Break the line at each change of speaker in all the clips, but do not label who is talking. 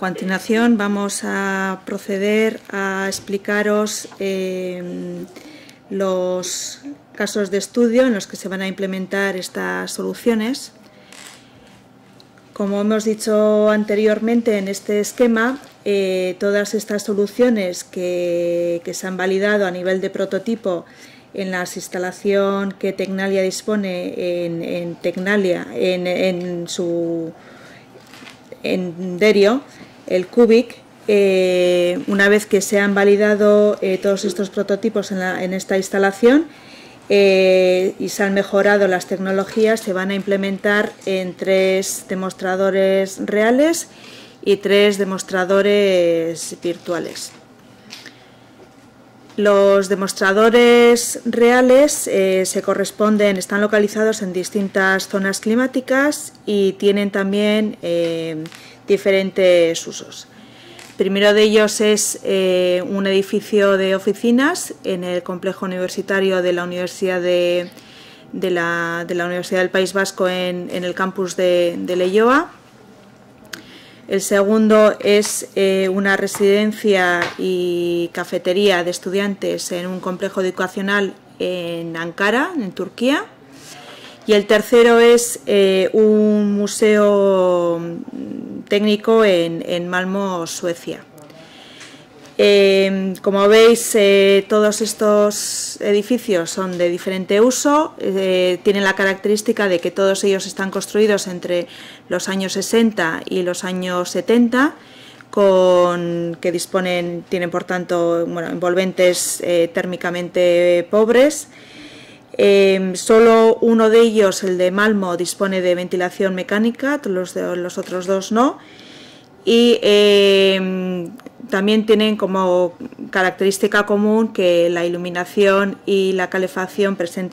continuación vamos a proceder a explicaros los casos de estudio en los que se van a implementar estas soluciones. Como hemos dicho anteriormente en este esquema, todas estas soluciones que se han validado a nivel de prototipo en la instalación que Tecnalia dispone en Tecnalia, en Derio, el Cubic, una vez que se han validado todos estos prototipos en esta instalación y se han mejorado las tecnologías, se van a implementar en 3 demostradores reales y 3 demostradores virtuales. Los demostradores reales están localizados en distintas zonas climáticas y tienen también diferentes usos. El primero de ellos es un edificio de oficinas en el complejo universitario de la Universidad de la Universidad del País Vasco en el campus de Leioa. El segundo es una residencia y cafetería de estudiantes en un complejo educacional en Ankara, en Turquía. Y el tercero es un museo técnico en Malmö, Suecia. Como veis, todos estos edificios son de diferente uso, tienen la característica de que todos ellos están construidos entre los años 60 y los años 70, tienen por tanto envolventes térmicamente pobres. Solo uno de ellos, el de Malmö, dispone de ventilación mecánica, los otros dos no. Y también tienen como característica común que la iluminación y la calefacción son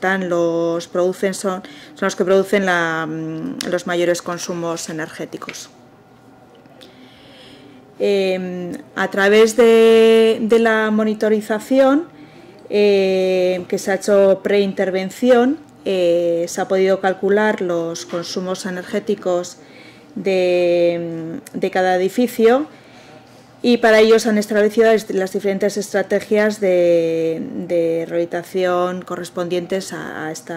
los que producen los mayores consumos energéticos. A través de la monitorización que se ha hecho preintervención, se ha podido calcular los consumos energéticos de cada edificio, y para ello se han establecido las diferentes estrategias de rehabilitación correspondientes a este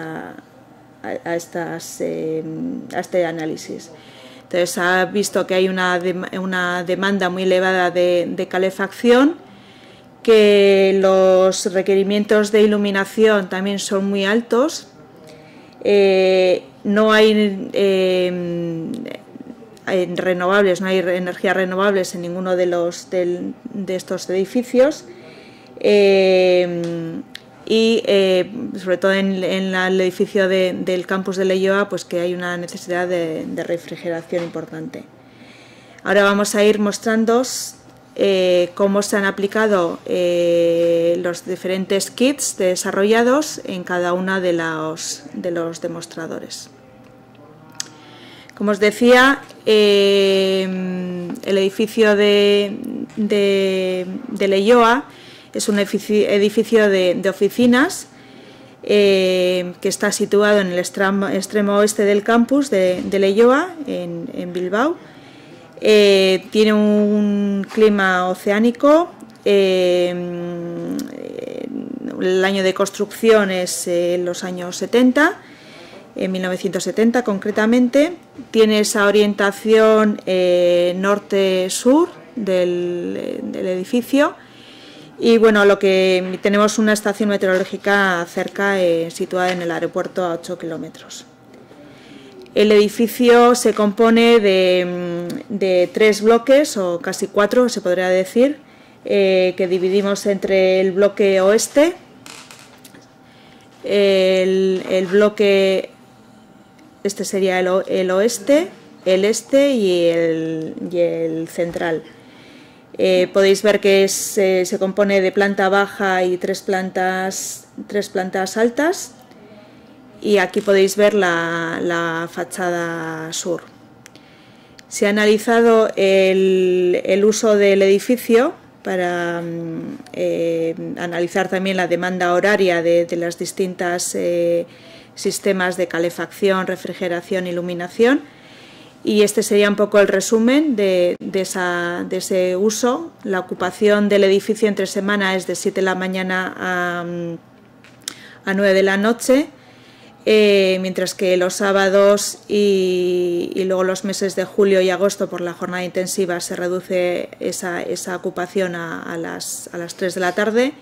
análisis. Entonces, se ha visto que hay una demanda muy elevada de calefacción, que los requerimientos de iluminación también son muy altos. No hay renovables, no hay energías renovables en ninguno de estos edificios, y sobre todo en el edificio del campus de Leioa, pues que hay una necesidad de refrigeración importante. Ahora vamos a ir mostrándoos cómo se han aplicado los diferentes kits desarrollados en cada uno de los demostradores. Como os decía, el edificio de Leioa es un edificio de oficinas que está situado en el extremo oeste del campus de Leioa, en Bilbao. Tiene un clima oceánico. El año de construcción es los años 70. En 1970 concretamente. Tiene esa orientación norte-sur del edificio, y bueno, tenemos una estación meteorológica cerca, situada en el aeropuerto a 8 kilómetros. El edificio se compone de 3 bloques, o casi 4 se podría decir, que dividimos entre el bloque oeste, el bloque este sería el oeste, el este y el central. Podéis ver que se compone de planta baja y 3 plantas altas, y aquí podéis ver la fachada sur. Se ha analizado el uso del edificio para analizar también la demanda horaria de las distintas sistemas de calefacción, refrigeración, iluminación, Y este sería un poco el resumen de ese uso. La ocupación del edificio entre semana es de 7 de la mañana a 9 de la noche, mientras que los sábados y luego los meses de julio y agosto por la jornada intensiva se reduce esa ocupación a las 3 de la tarde.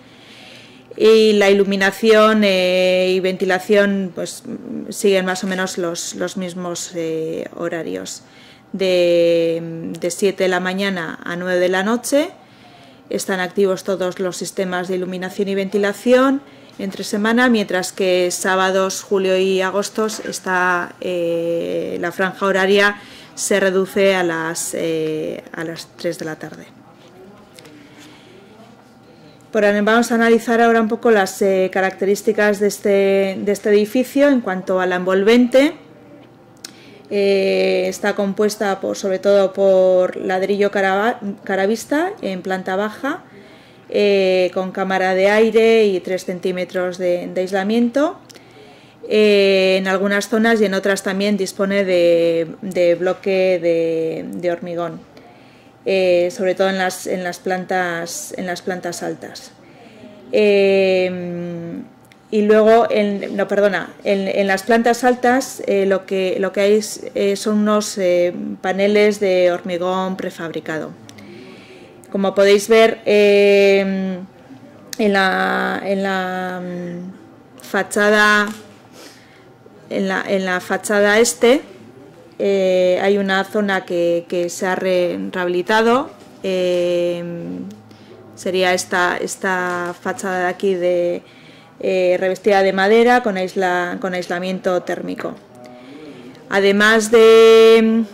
Y la iluminación y ventilación pues siguen más o menos los mismos horarios, de 7 de la mañana a 9 de la noche. Están activos todos los sistemas de iluminación y ventilación entre semana, mientras que sábados, julio y agosto está la franja horaria se reduce a las 3 de la tarde. Vamos a analizar ahora un poco las características de este edificio. En cuanto a la envolvente, está compuesta sobre todo por ladrillo caravista en planta baja, con cámara de aire y 3 centímetros de aislamiento. En algunas zonas y en otras también dispone de bloque de hormigón. Sobre todo en las plantas altas. Y luego, en las plantas altas lo que hay son unos paneles de hormigón prefabricado. Como podéis ver en la fachada este, hay una zona que se ha rehabilitado, sería esta fachada de aquí revestida de madera con aislamiento térmico. Además de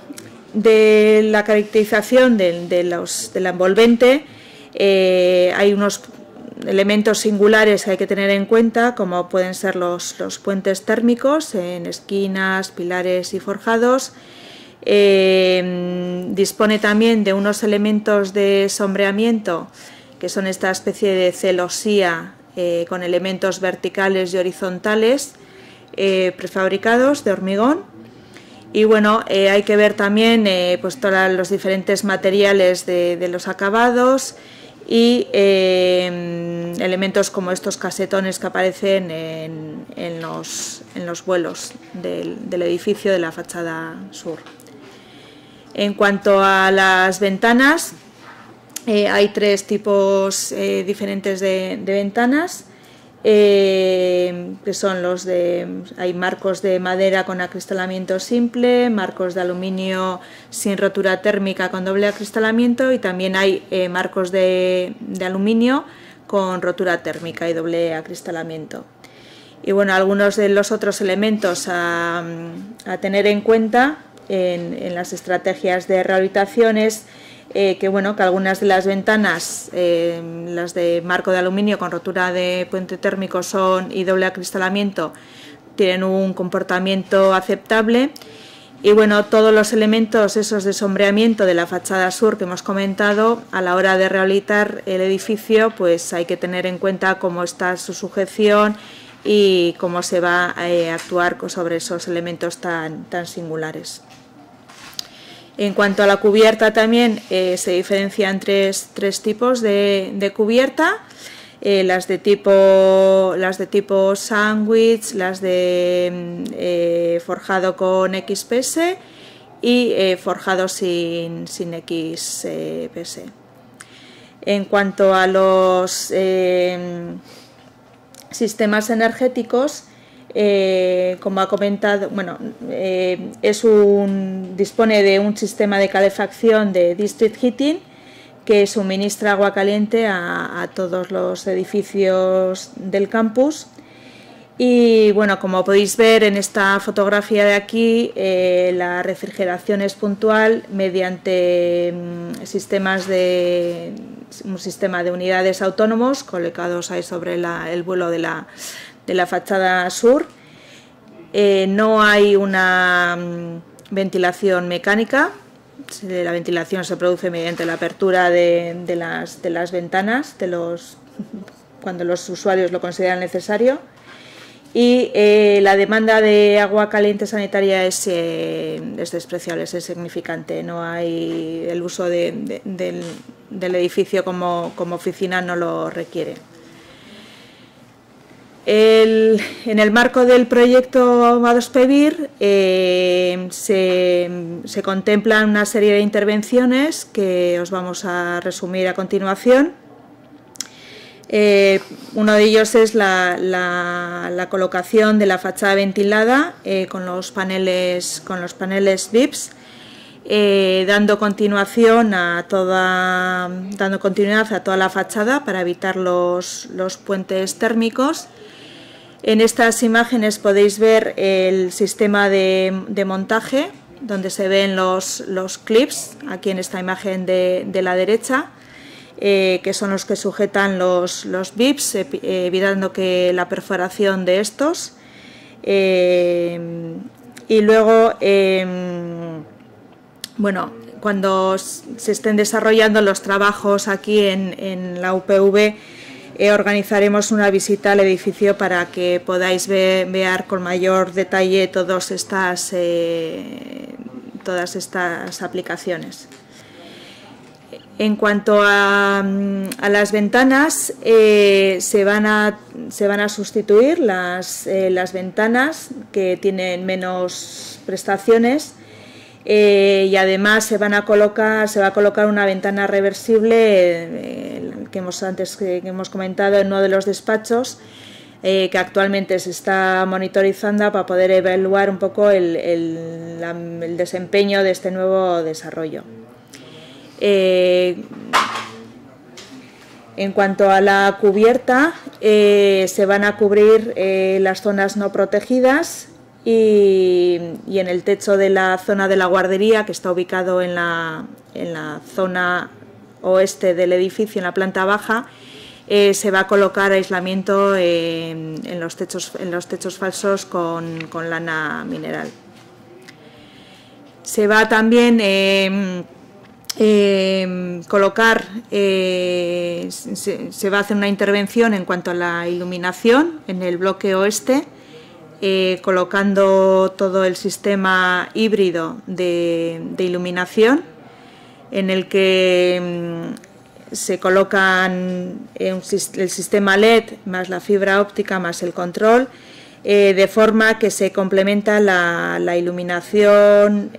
la caracterización de la envolvente, hay unos elementos singulares que hay que tener en cuenta, como pueden ser los puentes térmicos en esquinas, pilares y forjados. Dispone también de unos elementos de sombreamiento, que son esta especie de celosía con elementos verticales y horizontales prefabricados de hormigón. Y bueno, hay que ver también pues todos los diferentes materiales de los acabados y elementos como estos casetones que aparecen en los vuelos del edificio de la fachada sur. En cuanto a las ventanas, hay 3 tipos diferentes de ventanas, que son hay marcos de madera con acristalamiento simple, marcos de aluminio sin rotura térmica con doble acristalamiento, y también hay marcos de aluminio con rotura térmica y doble acristalamiento. Y bueno, algunos de los otros elementos a tener en cuenta en las estrategias de rehabilitación es que algunas de las ventanas, las de marco de aluminio con rotura de puente térmico y doble acristalamiento, tienen un comportamiento aceptable. Y bueno, todos los elementos esos de sombreamiento de la fachada sur que hemos comentado, a la hora de rehabilitar el edificio, pues hay que tener en cuenta cómo está su sujeción y cómo se va a actuar sobre esos elementos tan singulares. En cuanto a la cubierta también se diferencian tres tipos de cubierta, las de tipo sándwich, las de forjado con XPS y forjado sin XPS. En cuanto a los sistemas energéticos, como ha comentado, dispone de un sistema de calefacción de district heating que suministra agua caliente a todos los edificios del campus. Y bueno, como podéis ver en esta fotografía de aquí, la refrigeración es puntual mediante un sistema de unidades autónomos colocados ahí sobre el vuelo de la fachada sur. No hay una ventilación mecánica. La ventilación se produce mediante la apertura de las ventanas cuando los usuarios lo consideran necesario. y la demanda de agua caliente sanitaria es despreciable, es significante. No hay el uso del edificio como oficina, no lo requiere. En el marco del proyecto A2PEVIR se contemplan una serie de intervenciones que os vamos a resumir a continuación. Uno de ellos es la colocación de la fachada ventilada con los paneles VIPS, dando continuidad a toda la fachada para evitar los puentes térmicos. En estas imágenes podéis ver el sistema de montaje, donde se ven los clips, aquí en esta imagen de la derecha, que son los que sujetan los VIPs, evitando que la perforación de estos. Y luego, bueno, cuando se estén desarrollando los trabajos aquí en la UPV, organizaremos una visita al edificio para que podáis ver con mayor detalle todas estas aplicaciones. En cuanto a las ventanas, se van a sustituir las ventanas que tienen menos prestaciones, y además se va a colocar una ventana reversible que hemos comentado en uno de los despachos, que actualmente se está monitorizando para poder evaluar un poco el desempeño de este nuevo desarrollo. En cuanto a la cubierta, se van a cubrir las zonas no protegidas y en el techo de la zona de la guardería, que está ubicado en la zona oeste del edificio, en la planta baja, se va a colocar aislamiento en los techos falsos con lana mineral. Se va también colocar, se va a hacer una intervención en cuanto a la iluminación en el bloque oeste, colocando todo el sistema híbrido de iluminación, en el que se colocan el sistema LED más la fibra óptica más el control, de forma que se complementa la iluminación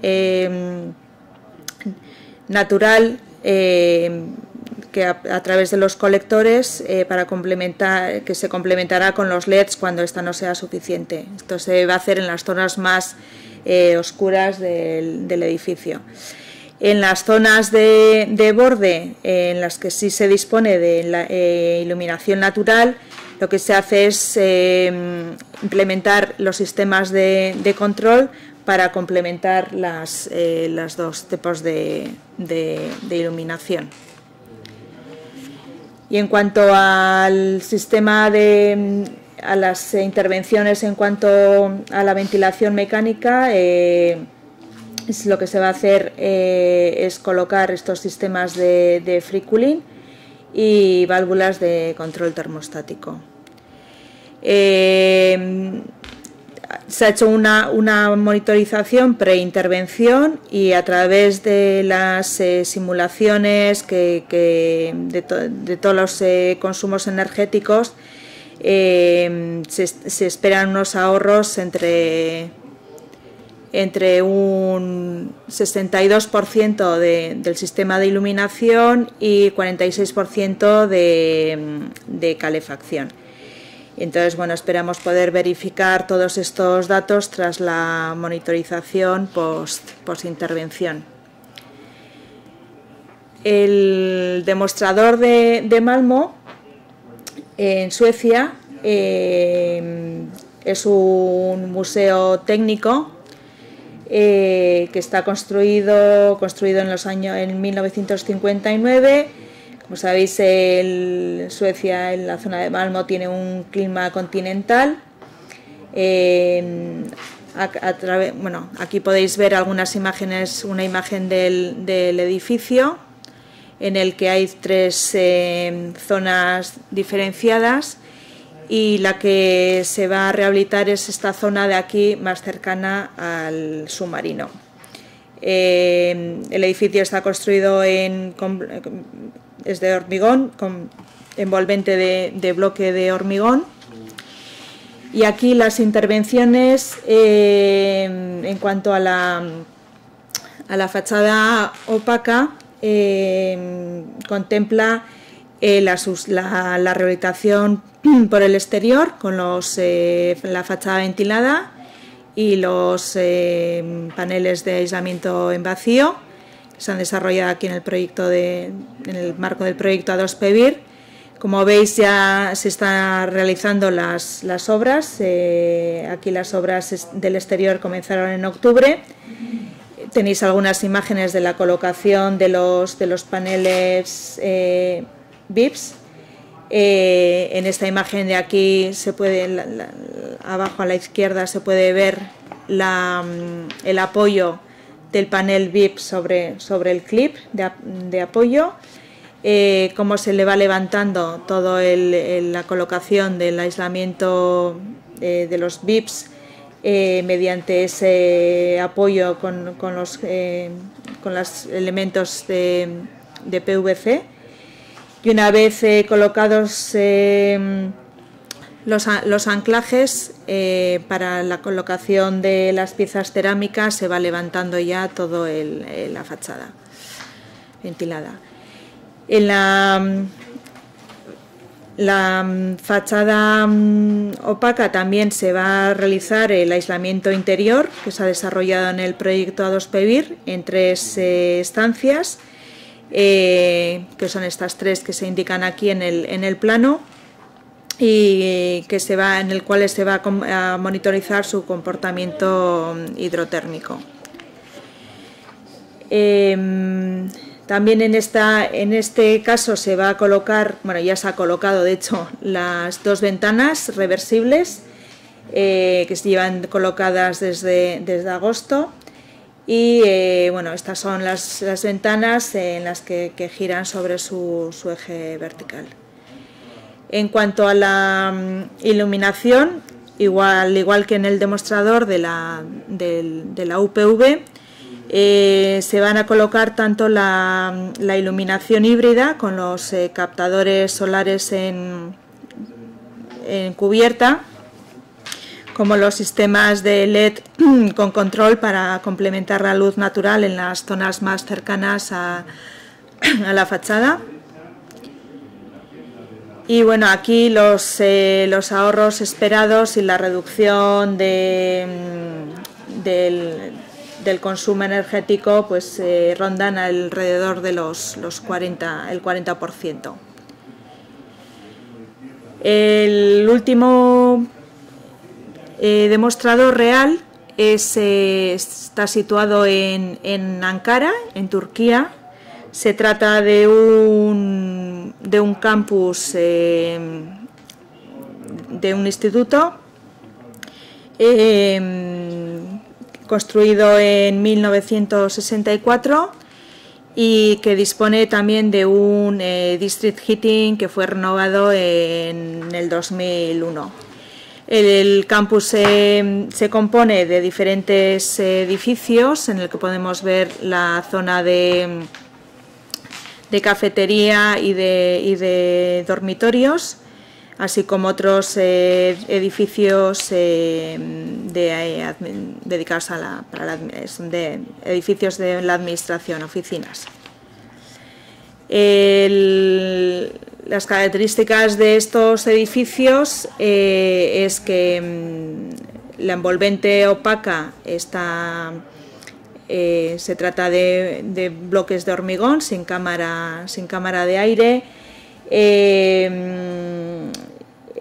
natural que a través de los colectores, que se complementará con los LEDs cuando esta no sea suficiente. Esto se va a hacer en las zonas más oscuras del edificio. En las zonas de borde, en las que sí se dispone de la iluminación natural, lo que se hace es implementar los sistemas de control para complementar los dos tipos de iluminación. Y en cuanto al sistema a las intervenciones en cuanto a la ventilación mecánica, lo que se va a hacer es colocar estos sistemas de free cooling y válvulas de control termostático. Se ha hecho una monitorización preintervención y a través de las simulaciones de todos los consumos energéticos se esperan unos ahorros entre un 62% del sistema de iluminación y 46% de calefacción. Entonces, bueno, esperamos poder verificar todos estos datos tras la monitorización post-intervención. El demostrador de Malmö, en Suecia, es un museo técnico que está construido en 1959. Como sabéis, Suecia, en la zona de Malmö, tiene un clima continental. Aquí podéis ver algunas imágenes, una imagen del edificio, en el que hay tres zonas diferenciadas, y la que se va a rehabilitar es esta zona de aquí más cercana al submarino. El edificio está construido es de hormigón, con envolvente de bloque de hormigón. Y aquí las intervenciones en cuanto a la fachada opaca contempla la rehabilitación por el exterior con la fachada ventilada y los paneles de aislamiento en vacío que se han desarrollado aquí en el marco del proyecto A2PEVIR. Como veis, ya se están realizando las obras. Aquí las obras del exterior comenzaron en octubre. Tenéis algunas imágenes de la colocación de los paneles VIPs. En esta imagen de aquí se puede, abajo a la izquierda, se puede ver el apoyo del panel VIP sobre el clip de apoyo, cómo se le va levantando todo la colocación del aislamiento de los VIPs mediante ese apoyo con los elementos de PVC. Y una vez colocados los anclajes para la colocación de las piezas cerámicas, se va levantando ya todo la fachada ventilada. En la fachada opaca también se va a realizar el aislamiento interior que se ha desarrollado en el proyecto A2PEVIR en 3 estancias. Que son estas 3 que se indican aquí en el plano y en el cual se va a monitorizar su comportamiento hidrotérmico. También en este caso se va a colocar, bueno, ya se ha colocado de hecho las 2 ventanas reversibles que se llevan colocadas desde agosto. Y bueno, estas son las ventanas en las que giran sobre su eje vertical. En cuanto a la iluminación, igual que en el demostrador de la UPV, se van a colocar tanto la iluminación híbrida con los captadores solares en cubierta, como los sistemas de LED con control para complementar la luz natural en las zonas más cercanas a la fachada. Y bueno, aquí los ahorros esperados y la reducción del consumo energético pues rondan alrededor de el 40%. El último demostrador real está situado en Ankara, en Turquía. Se trata de un campus de un instituto construido en 1964 y que dispone también de un district heating que fue renovado en el 2001. El campus se compone de diferentes edificios en el que podemos ver la zona de cafetería y de dormitorios, así como otros edificios dedicados edificios de la administración, oficinas. Las características de estos edificios es que la envolvente opaca se trata de bloques de hormigón sin cámara de aire.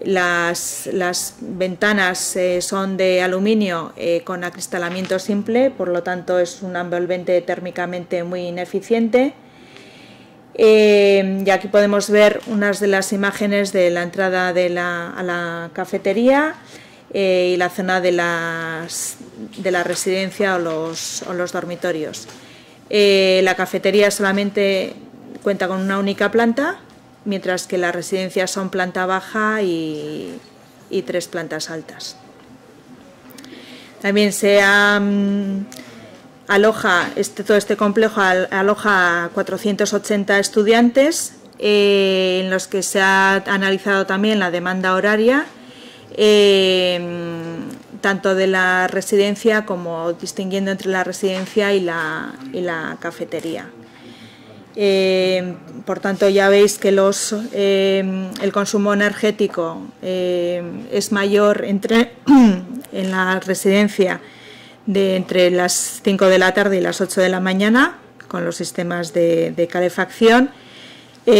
Las ventanas son de aluminio con acristalamiento simple, por lo tanto es un envolvente térmicamente muy ineficiente. Y aquí podemos ver unas de las imágenes de la entrada a la cafetería y la zona de la residencia o los dormitorios. La cafetería solamente cuenta con una única planta, mientras que las residencias son planta baja y y 3 plantas altas. También todo este complejo aloja a 480 estudiantes, en los que se ha analizado también la demanda horaria, tanto de la residencia como distinguiendo entre la residencia y la cafetería. Por tanto, ya veis que el consumo energético es mayor en la residencia entre las 5 de la tarde y las 8 de la mañana, con los sistemas de calefacción, y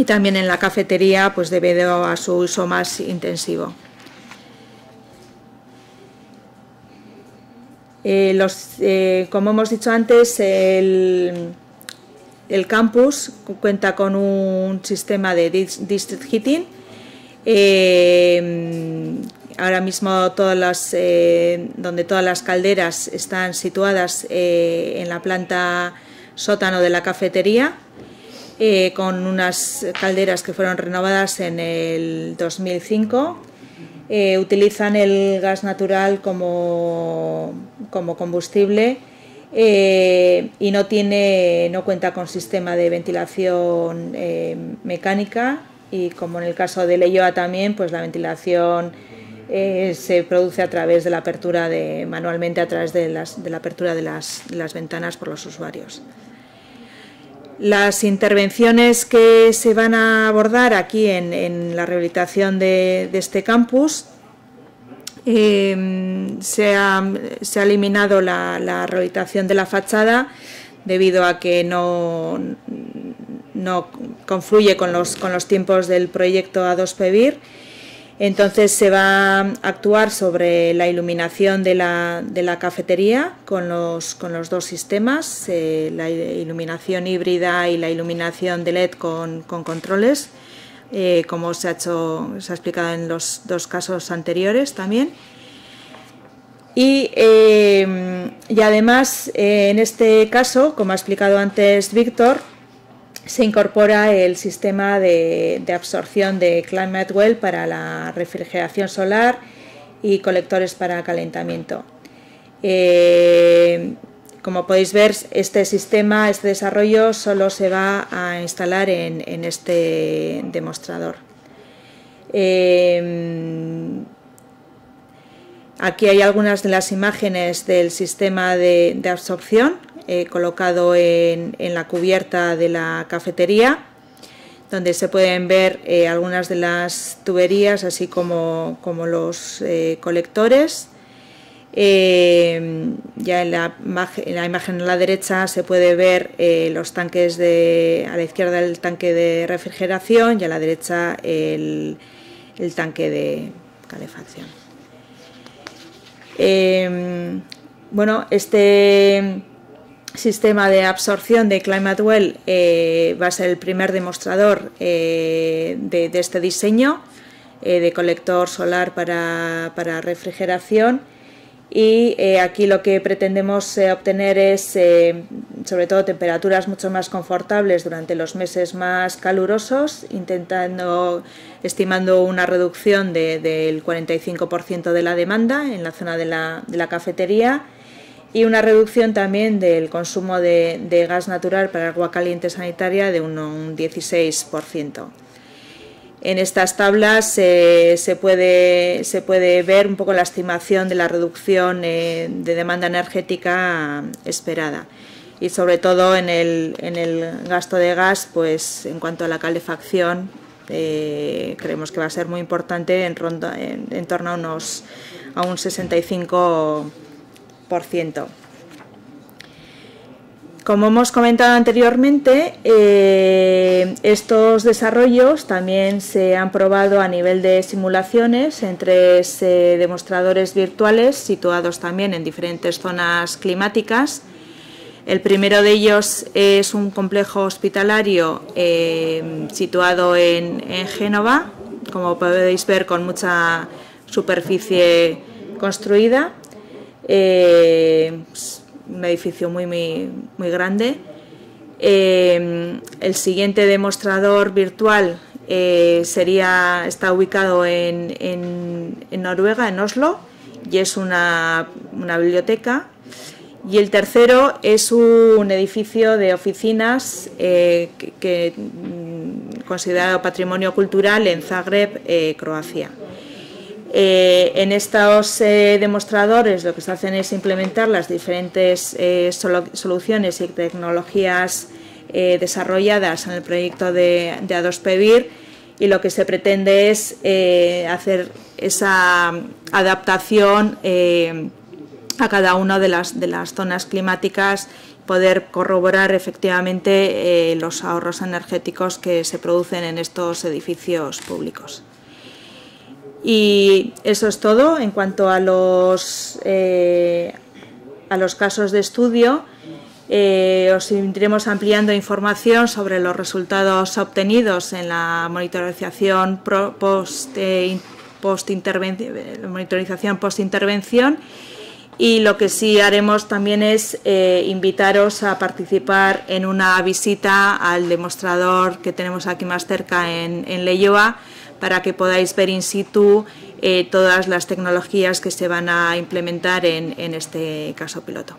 también en la cafetería, pues debido a su uso más intensivo. Como hemos dicho antes, el campus cuenta con un sistema de district heating. Ahora mismo donde todas las calderas están situadas en la planta sótano de la cafetería, con unas calderas que fueron renovadas en el 2005. Utilizan el gas natural como combustible y no cuenta con sistema de ventilación mecánica, y como en el caso de Leioa también, pues la ventilación se produce a través de la apertura manualmente a través de la apertura de las ventanas por los usuarios. Las intervenciones que se van a abordar aquí en la rehabilitación de este campus, se ha eliminado la rehabilitación de la fachada debido a que no confluye con los tiempos del proyecto A2PEVIR. Entonces se va a actuar sobre la iluminación de la cafetería con los dos sistemas, la iluminación híbrida y la iluminación de LED con controles, como se ha explicado en los 2 casos anteriores también. Y además, en este caso, como ha explicado antes Víctor, se incorpora el sistema de absorción de ClimateWell para la refrigeración solar y colectores para calentamiento. Como podéis ver, este desarrollo solo se va a instalar en este demostrador. Aquí hay algunas de las imágenes del sistema de absorción colocado en la cubierta de la cafetería, donde se pueden ver algunas de las tuberías, así como los colectores. Ya en la imagen a la derecha se puede ver los tanques a la izquierda el tanque de refrigeración y a la derecha el tanque de calefacción. Bueno, este sistema de absorción de ClimateWell va a ser el primer demostrador de este diseño de colector solar para refrigeración, y aquí lo que pretendemos obtener es sobre todo temperaturas mucho más confortables durante los meses más calurosos, estimando una reducción del 45% de la demanda en la zona de la cafetería, y una reducción también del consumo de gas natural para agua caliente sanitaria de un 16%. En estas tablas se puede ver un poco la estimación de la reducción de demanda energética esperada, y sobre todo en el gasto de gas, pues en cuanto a la calefacción, creemos que va a ser muy importante, en torno a un 65%. Como hemos comentado anteriormente, estos desarrollos también se han probado a nivel de simulaciones en 3 demostradores virtuales situados también en diferentes zonas climáticas. El primero de ellos es un complejo hospitalario situado en Génova, como podéis ver, con mucha superficie construida. Un edificio muy grande. El siguiente demostrador virtual está ubicado en Noruega, en Oslo, y es una biblioteca. Y el tercero es un edificio de oficinas considerado patrimonio cultural en Zagreb, Croacia. En estos demostradores lo que se hacen es implementar las diferentes soluciones y tecnologías desarrolladas en el proyecto de A2PBIR, y lo que se pretende es hacer esa adaptación a cada una de las zonas climáticas, poder corroborar efectivamente los ahorros energéticos que se producen en estos edificios públicos. Y eso es todo en cuanto a los casos de estudio. Os iremos ampliando información sobre los resultados obtenidos en la monitorización post-intervención, y lo que sí haremos también es invitaros a participar en una visita al demostrador que tenemos aquí más cerca en Leioa, para que podáis ver in situ todas las tecnologías que se van a implementar en este caso piloto.